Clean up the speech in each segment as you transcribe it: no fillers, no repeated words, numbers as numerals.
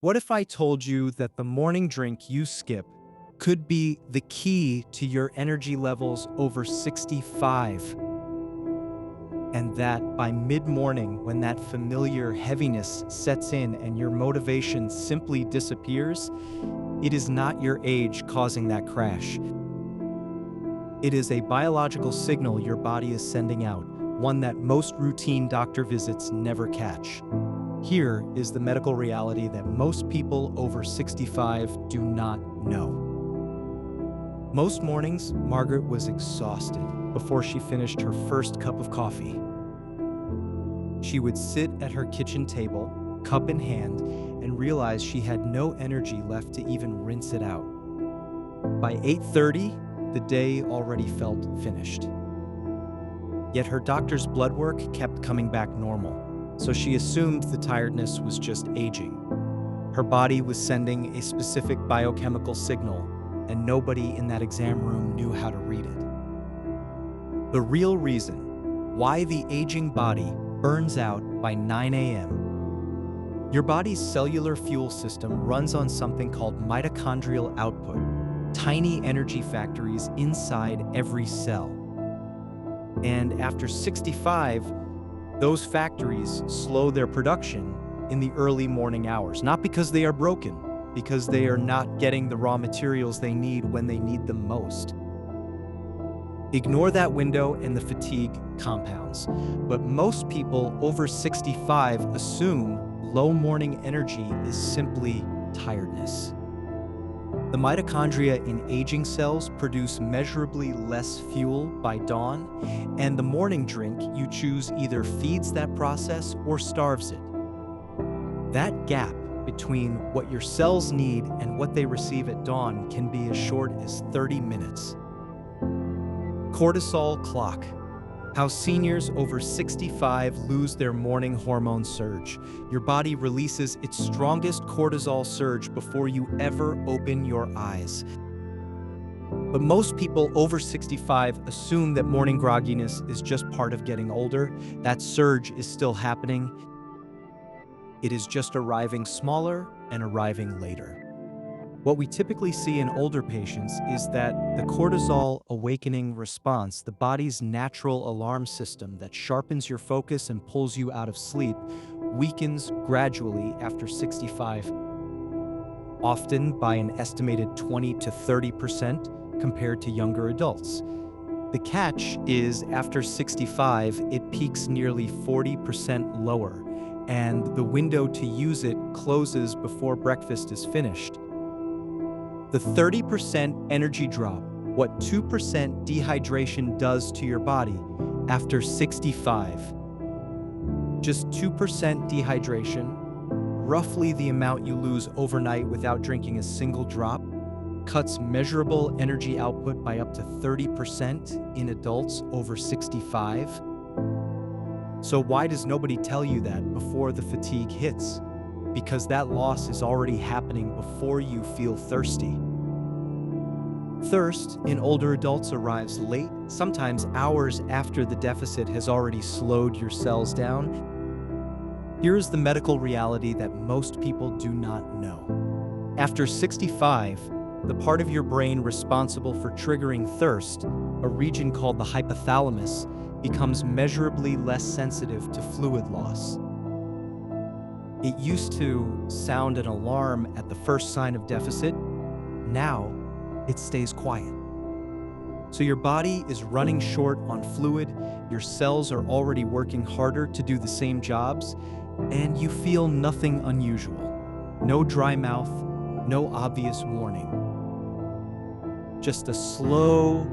What if I told you that the morning drink you skip could be the key to your energy levels over 65? And that by mid-morning, when that familiar heaviness sets in and your motivation simply disappears, it is not your age causing that crash. It is a biological signal your body is sending out, one that most routine doctor visits never catch. Here is the medical reality that most people over 65 do not know. Most mornings, Margaret was exhausted before she finished her first cup of coffee. She would sit at her kitchen table, cup in hand, and realize she had no energy left to even rinse it out. By 8:30, the day already felt finished. Yet her doctor's blood work kept coming back normal, so she assumed the tiredness was just aging. Her body was sending a specific biochemical signal, and nobody in that exam room knew how to read it. The real reason why the aging body burns out by 9 a.m. Your body's cellular fuel system runs on something called mitochondrial output, tiny energy factories inside every cell. And after 65, those factories slow their production in the early morning hours, not because they are broken, because they are not getting the raw materials they need when they need them most. Ignore that window and the fatigue compounds, but most people over 65 assume low morning energy is simply tiredness. The mitochondria in aging cells produce measurably less fuel by dawn, and the morning drink you choose either feeds that process or starves it. That gap between what your cells need and what they receive at dawn can be as short as 30 minutes. Cortisol clock. How seniors over 65 lose their morning hormone surge. Your body releases its strongest cortisol surge before you ever open your eyes. But most people over 65 assume that morning grogginess is just part of getting older. That surge is still happening. It is just arriving smaller and arriving later. What we typically see in older patients is that the cortisol awakening response, the body's natural alarm system that sharpens your focus and pulls you out of sleep, weakens gradually after 65, often by an estimated 20 to 30% compared to younger adults. The catch is after 65, it peaks nearly 40% lower, and the window to use it closes before breakfast is finished. The 30% energy drop, what 2% dehydration does to your body after 65. Just 2% dehydration, roughly the amount you lose overnight without drinking a single drop, cuts measurable energy output by up to 30% in adults over 65. So why does nobody tell you that before the fatigue hits? Because that loss is already happening before you feel thirsty. Thirst in older adults arrives late, sometimes hours after the deficit has already slowed your cells down. Here's the medical reality that most people do not know. After 65, the part of your brain responsible for triggering thirst, a region called the hypothalamus, becomes measurably less sensitive to fluid loss. It used to sound an alarm at the first sign of deficit. Now, it stays quiet. So your body is running short on fluid, your cells are already working harder to do the same jobs, and you feel nothing unusual. No dry mouth, no obvious warning. Just a slow,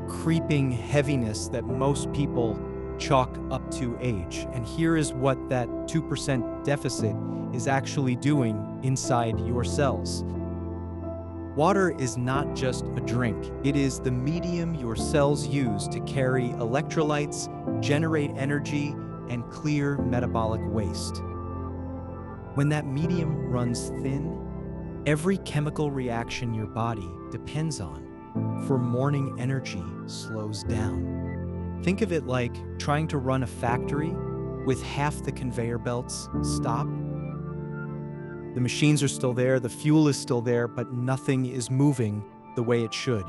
creeping heaviness that most people chalk up to age. And here is what that 2% deficit is actually doing inside your cells. Water is not just a drink. It is the medium your cells use to carry electrolytes, generate energy, and clear metabolic waste. When that medium runs thin, every chemical reaction your body depends on for morning energy slows down. Think of it like trying to run a factory with half the conveyor belts stopped. The machines are still there, the fuel is still there, but nothing is moving the way it should.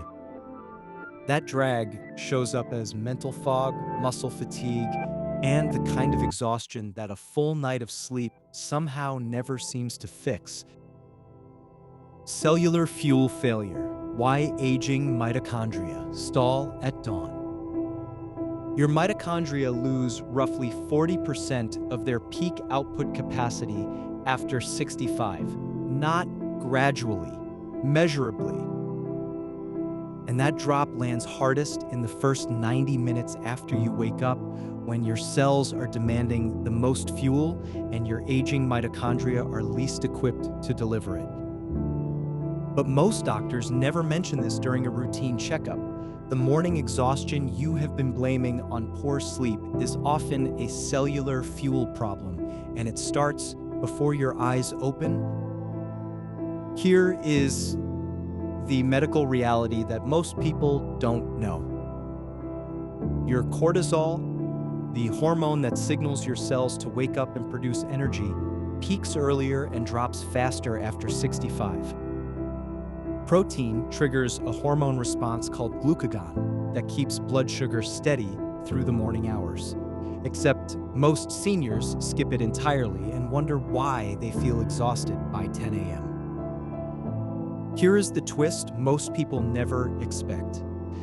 That drag shows up as mental fog, muscle fatigue, and the kind of exhaustion that a full night of sleep somehow never seems to fix. Cellular fuel failure. Why aging mitochondria stall at dawn. Your mitochondria lose roughly 40% of their peak output capacity after 65, not gradually, measurably. And that drop lands hardest in the first 90 minutes after you wake up, when your cells are demanding the most fuel and your aging mitochondria are least equipped to deliver it. But most doctors never mention this during a routine checkup. The morning exhaustion you have been blaming on poor sleep is often a cellular fuel problem, and it starts before your eyes open. Here is the medical reality that most people don't know. Your cortisol, the hormone that signals your cells to wake up and produce energy, peaks earlier and drops faster after 65. Protein triggers a hormone response called glucagon that keeps blood sugar steady through the morning hours. Except most seniors skip it entirely and wonder why they feel exhausted by 10 a.m. Here is the twist most people never expect.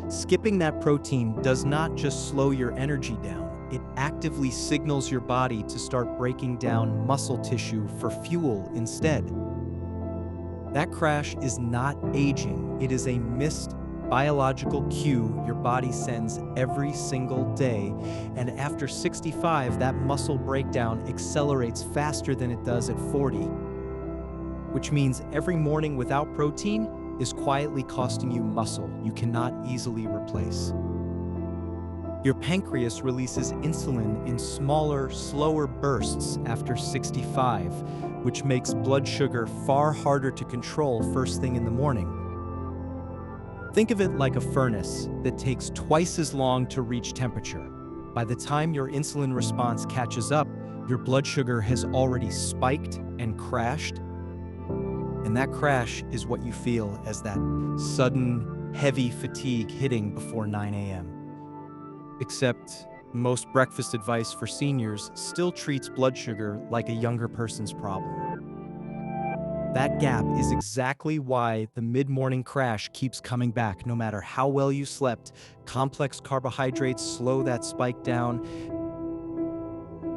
Skipping that protein does not just slow your energy down, it actively signals your body to start breaking down muscle tissue for fuel instead. That crash is not aging, it is a missed biological cue your body sends every single day, and after 65, that muscle breakdown accelerates faster than it does at 40, which means every morning without protein is quietly costing you muscle you cannot easily replace. Your pancreas releases insulin in smaller, slower bursts after 65, which makes blood sugar far harder to control first thing in the morning. Think of it like a furnace that takes twice as long to reach temperature. By the time your insulin response catches up, your blood sugar has already spiked and crashed. And that crash is what you feel as that sudden, heavy fatigue hitting before 9 a.m. Except most breakfast advice for seniors still treats blood sugar like a younger person's problem. That gap is exactly why the mid-morning crash keeps coming back no matter how well you slept. Complex carbohydrates slow that spike down.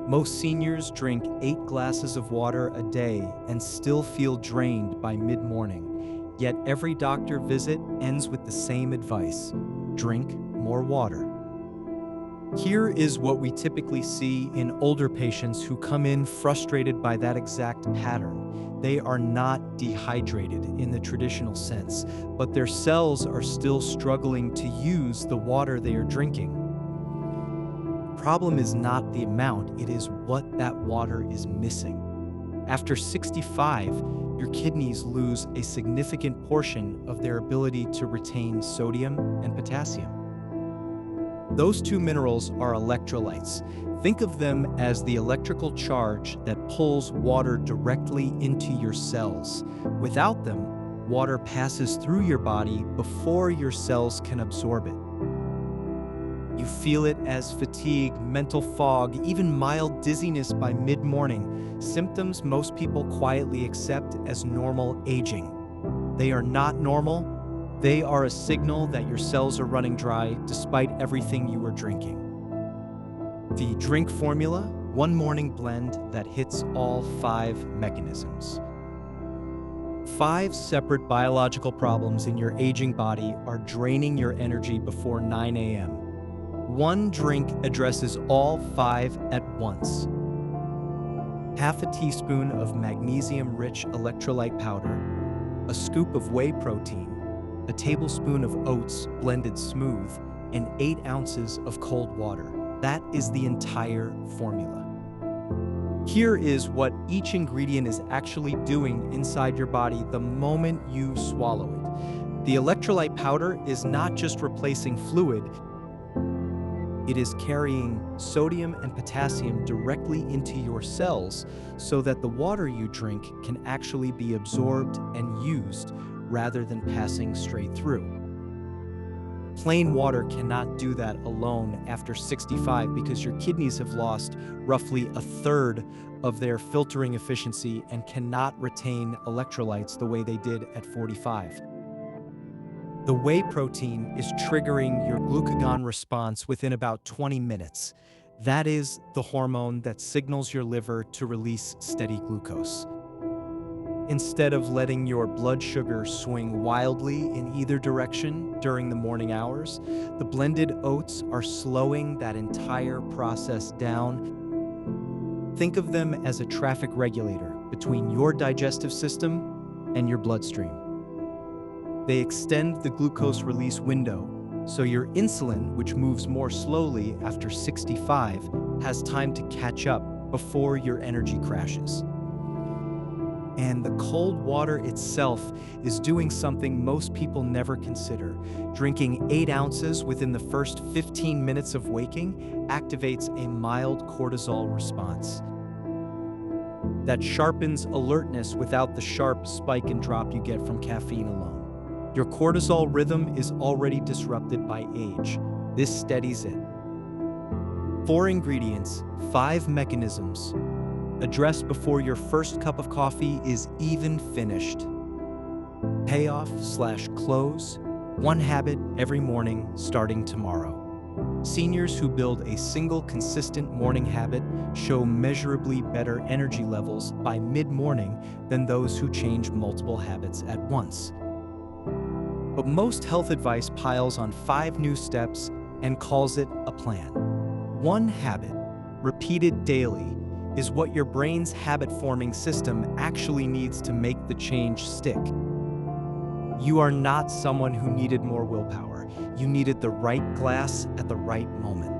Most seniors drink 8 glasses of water a day and still feel drained by mid-morning. Yet every doctor visit ends with the same advice: drink more water. Here is what we typically see in older patients who come in frustrated by that exact pattern. They are not dehydrated in the traditional sense, but their cells are still struggling to use the water they are drinking. The problem is not the amount, it is what that water is missing. After 65, your kidneys lose a significant portion of their ability to retain sodium and potassium. Those two minerals are electrolytes. Think of them as the electrical charge that pulls water directly into your cells. Without them, water passes through your body before your cells can absorb it. You feel it as fatigue, mental fog, even mild dizziness by mid-morning, symptoms most people quietly accept as normal aging. They are not normal. They are a signal that your cells are running dry despite everything you are drinking. The drink formula, one morning blend that hits all 5 mechanisms. 5 separate biological problems in your aging body are draining your energy before 9 a.m. One drink addresses all 5 at once. Half a teaspoon of magnesium-rich electrolyte powder, a scoop of whey protein, a tablespoon of oats blended smooth, and 8 ounces of cold water. That is the entire formula. Here is what each ingredient is actually doing inside your body the moment you swallow it. The electrolyte powder is not just replacing fluid, It is carrying sodium and potassium directly into your cells so that the water you drink can actually be absorbed and used rather than passing straight through. Plain water cannot do that alone after 65 because your kidneys have lost roughly a third of their filtering efficiency and cannot retain electrolytes the way they did at 45. The whey protein is triggering your glucagon response within about 20 minutes. That is the hormone that signals your liver to release steady glucose. Instead of letting your blood sugar swing wildly in either direction during the morning hours, the blended oats are slowing that entire process down. Think of them as a traffic regulator between your digestive system and your bloodstream. They extend the glucose release window, so your insulin, which moves more slowly after 65, has time to catch up before your energy crashes. And the cold water itself is doing something most people never consider. Drinking 8 ounces within the first 15 minutes of waking activates a mild cortisol response that sharpens alertness without the sharp spike and drop you get from caffeine alone. Your cortisol rhythm is already disrupted by age. This steadies it. 4 ingredients, 5 mechanisms. Addressed before your first cup of coffee is even finished. Payoff/close, 1 habit every morning starting tomorrow. Seniors who build a single consistent morning habit show measurably better energy levels by mid-morning than those who change multiple habits at once. But most health advice piles on 5 new steps and calls it a plan. 1 habit, repeated daily, is what your brain's habit-forming system actually needs to make the change stick. You are not someone who needed more willpower. You needed the right glass at the right moment.